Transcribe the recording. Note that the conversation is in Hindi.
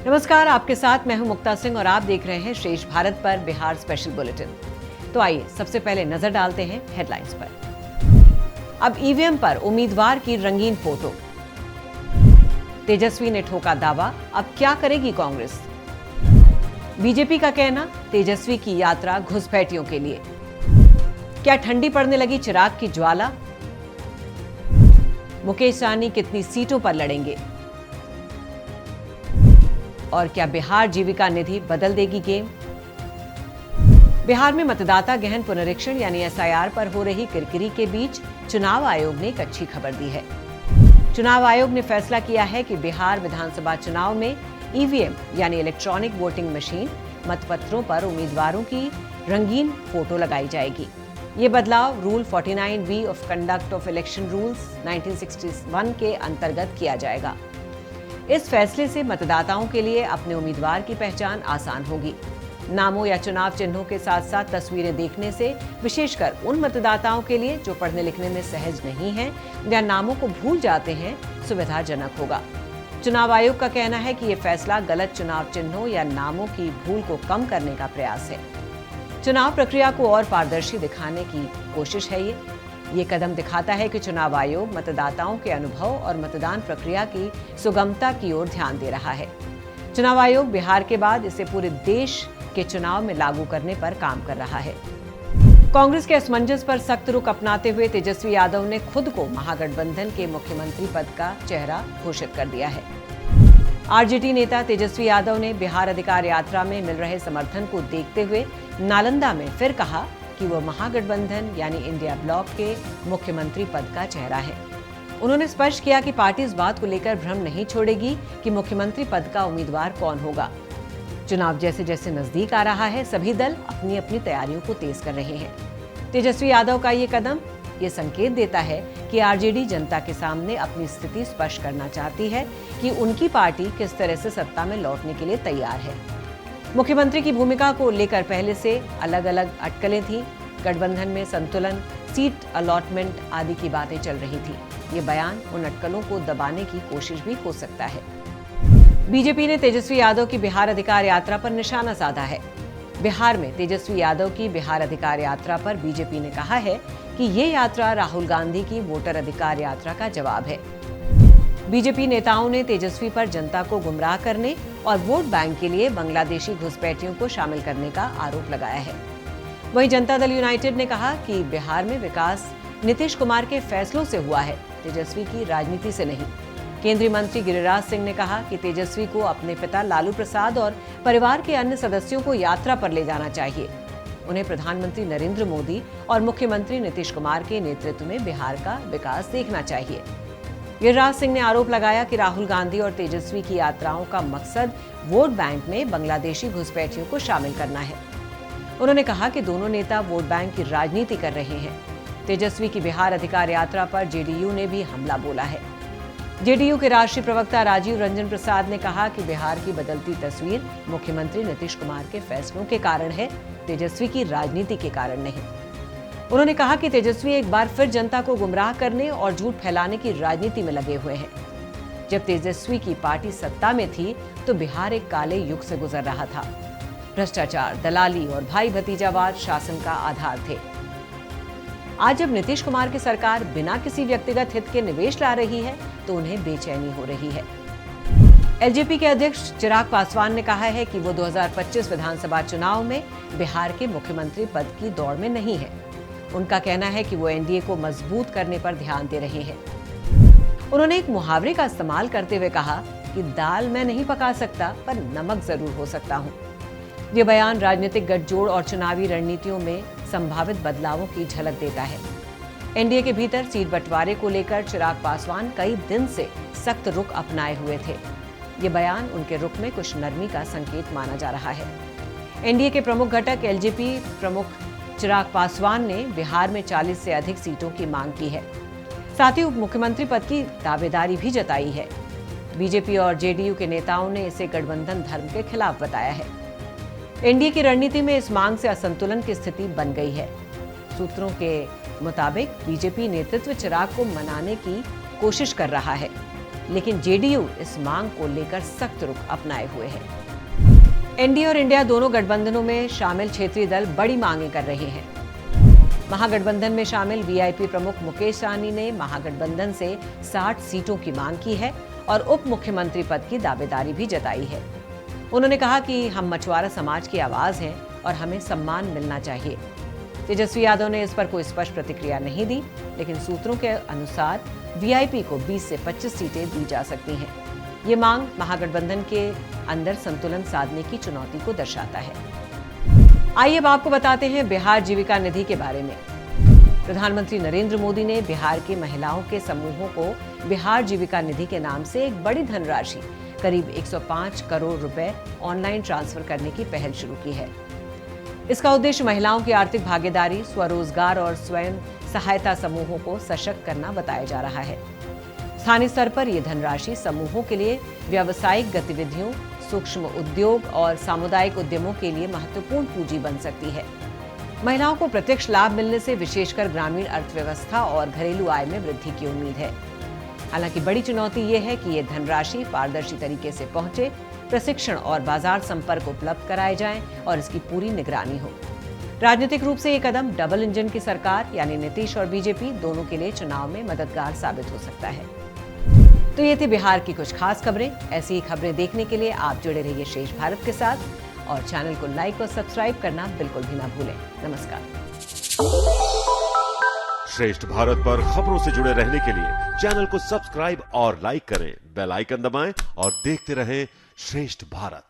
नमस्कार, आपके साथ मैं हूं मुक्ता सिंह और आप देख रहे हैं श्रेष्ठ भारत पर बिहार स्पेशल बुलेटिन। तो आइए सबसे पहले नजर डालते हैं हेडलाइंस पर। अब ईवीएम पर उम्मीदवार की रंगीन फोटो। तेजस्वी ने ठोका दावा, अब क्या करेगी कांग्रेस। बीजेपी का कहना, तेजस्वी की यात्रा घुसपैठियों के लिए। क्या ठंडी पड़ने लगी चिराग की ज्वाला। मुकेश सहनी कितनी सीटों पर लड़ेंगे और क्या बिहार जीविका निधि बदल देगी गेम। बिहार में मतदाता गहन पुनरीक्षण यानी एसआईआर पर हो रही किरकिरी के बीच चुनाव आयोग ने एक अच्छी खबर दी है। चुनाव आयोग ने फैसला किया है कि बिहार विधानसभा चुनाव में ईवीएम यानी इलेक्ट्रॉनिक वोटिंग मशीन मतपत्रों पर उम्मीदवारों की रंगीन फोटो लगाई जाएगी। ये बदलाव rule 49B of conduct of election rules 1961 के अंतर्गत किया जाएगा। इस फैसले से मतदाताओं के लिए अपने उम्मीदवार की पहचान आसान होगी। नामों या चुनाव चिन्हों के साथ साथ तस्वीरें देखने से विशेषकर उन मतदाताओं के लिए जो पढ़ने लिखने में सहज नहीं हैं या नामों को भूल जाते हैं, सुविधाजनक होगा। चुनाव आयोग का कहना है कि ये फैसला गलत चुनाव चिन्हों या नामों की भूल को कम करने का प्रयास है। चुनाव प्रक्रिया को और पारदर्शी दिखाने की कोशिश है। ये कदम दिखाता है कि चुनाव आयोग मतदाताओं के अनुभव और मतदान प्रक्रिया की सुगमता की ओर ध्यान दे रहा है। चुनाव आयोग बिहार के बाद इसे पूरे देश के चुनाव में लागू करने पर काम कर रहा है। कांग्रेस के असमंजस पर सख्त रुख अपनाते हुए तेजस्वी यादव ने खुद को महागठबंधन के मुख्यमंत्री पद का चेहरा घोषित कर दिया है। आरजेडी नेता तेजस्वी यादव ने बिहार अधिकार यात्रा में मिल रहे समर्थन को देखते हुए नालंदा में फिर कहा कि वो महागठबंधन यानी इंडिया ब्लॉक के मुख्यमंत्री पद का चेहरा है। उन्होंने स्पष्ट किया कि पार्टी इस बात को लेकर भ्रम नहीं छोड़ेगी कि मुख्यमंत्री पद का उम्मीदवार कौन होगा। चुनाव जैसे जैसे नजदीक आ रहा है, सभी दल अपनी अपनी तैयारियों को तेज कर रहे हैं। तेजस्वी यादव का ये कदम ये संकेत देता है कि आरजेडी जनता के सामने अपनी स्थिति स्पष्ट करना चाहती है कि उनकी पार्टी किस तरह से सत्ता में लौटने के लिए तैयार है। मुख्यमंत्री की भूमिका को लेकर पहले से अलग अलग अटकलें थीं। गठबंधन में संतुलन, सीट अलॉटमेंट आदि की बातें चल रही थी। ये बयान उन अटकलों को दबाने की कोशिश भी हो सकता है। बीजेपी ने तेजस्वी यादव की बिहार अधिकार यात्रा पर निशाना साधा है। बिहार में तेजस्वी यादव की बिहार अधिकार यात्रा पर बीजेपी ने कहा है कि ये यात्रा राहुल गांधी की वोटर अधिकार यात्रा का जवाब है। बीजेपी नेताओं ने तेजस्वी पर जनता को गुमराह करने और वोट बैंक के लिए बांग्लादेशी घुसपैठियों को शामिल करने का आरोप लगाया है। वहीं जनता दल यूनाइटेड ने कहा कि बिहार में विकास नीतीश कुमार के फैसलों से हुआ है, तेजस्वी की राजनीति से नहीं। केंद्रीय मंत्री गिरिराज सिंह ने कहा कि तेजस्वी को अपने पिता लालू प्रसाद और परिवार के अन्य सदस्यों को यात्रा पर ले जाना चाहिए। उन्हें प्रधानमंत्री नरेंद्र मोदी और मुख्यमंत्री नीतीश कुमार के नेतृत्व में बिहार का विकास देखना चाहिए। गिरिराज सिंह ने आरोप लगाया कि राहुल गांधी और तेजस्वी की यात्राओं का मकसद वोट बैंक में बांग्लादेशी घुसपैठियों को शामिल करना है। उन्होंने कहा कि दोनों नेता वोट बैंक की राजनीति कर रहे हैं। तेजस्वी की बिहार अधिकार यात्रा पर जेडीयू ने भी हमला बोला है। जेडीयू के राष्ट्रीय प्रवक्ता राजीव रंजन प्रसाद ने कहा कि बिहार की बदलती तस्वीर मुख्यमंत्री नीतीश कुमार के फैसलों के कारण है, तेजस्वी की राजनीति के कारण नहीं। उन्होंने कहा कि तेजस्वी एक बार फिर जनता को गुमराह करने और झूठ फैलाने की राजनीति में लगे हुए हैं। जब तेजस्वी की पार्टी सत्ता में थी तो बिहार एक काले युग से गुजर रहा था। भ्रष्टाचार, दलाली और भाई भतीजावाद शासन का आधार थे। आज जब नीतीश कुमार की सरकार बिना किसी व्यक्तिगत हित के निवेश ला रही है तो उन्हें बेचैनी हो रही है। एलजेपी के अध्यक्ष चिराग पासवान ने कहा है कि वो 2025 विधानसभा चुनाव में बिहार के मुख्यमंत्री पद की दौड़ में नहीं है। उनका कहना है कि वो एनडीए को मजबूत करने पर ध्यान दे रहे हैं। उन्होंने एक मुहावरे का इस्तेमाल करते हुए कहा कि दाल मैं नहीं पका सकता पर नमक जरूर हो सकता हूं। ये बयान राजनीतिक गठजोड़ और चुनावी रणनीतियों में संभावित बदलावों की झलक देता है। एनडीए के भीतर सीट बंटवारे को लेकर चिराग पासवान कई दिन से सख्त रुख अपनाए हुए थे। ये बयान उनके रुख में कुछ नरमी का संकेत माना जा रहा है। एनडीए के प्रमुख घटक एलजेपी प्रमुख चिराग पासवान ने बिहार में 40 से अधिक सीटों की मांग की है। साथ ही उप मुख्यमंत्री पद की दावेदारी भी जताई है। बीजेपी और जेडीयू के नेताओं ने इसे गठबंधन धर्म के खिलाफ बताया है। एनडीए की रणनीति में इस मांग से असंतुलन की स्थिति बन गई है। सूत्रों के मुताबिक बीजेपी नेतृत्व चिराग को मनाने की कोशिश कर रहा है। लेकिन जेडीयू इस मांग को लेकर सख्त रुख अपनाए हुए है। एनडीए और इंडिया दोनों गठबंधनों में शामिल क्षेत्रीय दल बड़ी मांगे कर रहे हैं। महागठबंधन में शामिल वीआईपी प्रमुख मुकेश सहनी ने महागठबंधन से 60 सीटों की मांग की है और उप मुख्यमंत्री पद की दावेदारी भी जताई है। उन्होंने कहा कि हम मछुआरा समाज की आवाज हैं और हमें सम्मान मिलना चाहिए। तेजस्वी यादव ने इस पर कोई स्पष्ट प्रतिक्रिया नहीं दी, लेकिन सूत्रों के अनुसार वीआईपी को 20 से 25 सीटें दी जा सकती हैं। ये मांग महागठबंधन के अंदर संतुलन साधने की चुनौती को दर्शाता है। आइए अब आपको बताते हैं बिहार जीविका निधि के बारे में। प्रधानमंत्री नरेंद्र मोदी ने बिहार के महिलाओं के समूहों को बिहार जीविका निधि के नाम से एक बड़ी धनराशि करीब 105 करोड़ रुपए ऑनलाइन ट्रांसफर करने की पहल शुरू की है। इसका उद्देश्य महिलाओं की आर्थिक भागीदारी, स्वरोजगार और स्वयं सहायता समूहों को सशक्त करना बताया जा रहा है। स्थानीय स्तर पर यह धनराशि समूहों के लिए व्यावसायिक गतिविधियों, सूक्ष्म उद्योग और सामुदायिक उद्यमों के लिए महत्वपूर्ण पूंजी बन सकती है। महिलाओं को प्रत्यक्ष लाभ मिलने से विशेषकर ग्रामीण अर्थव्यवस्था और घरेलू आय में वृद्धि की उम्मीद है। हालांकि बड़ी चुनौती ये है कि ये धनराशि पारदर्शी तरीके से पहुंचे, प्रशिक्षण और बाजार संपर्क उपलब्ध कराए जाएं और इसकी पूरी निगरानी हो। राजनीतिक रूप से ये कदम डबल इंजन की सरकार यानी नीतीश और बीजेपी दोनों के लिए चुनाव में मददगार साबित हो सकता है। तो ये थी बिहार की कुछ खास खबरें। ऐसी ही खबरें देखने के लिए आप जुड़े रहिए श्रेष्ठ भारत के साथ और चैनल को लाइक और सब्सक्राइब करना बिल्कुल भी ना भूलें। नमस्कार। श्रेष्ठ भारत पर खबरों से जुड़े रहने के लिए चैनल को सब्सक्राइब और लाइक करें, बेल आइकन दबाएं और देखते रहें श्रेष्ठ भारत।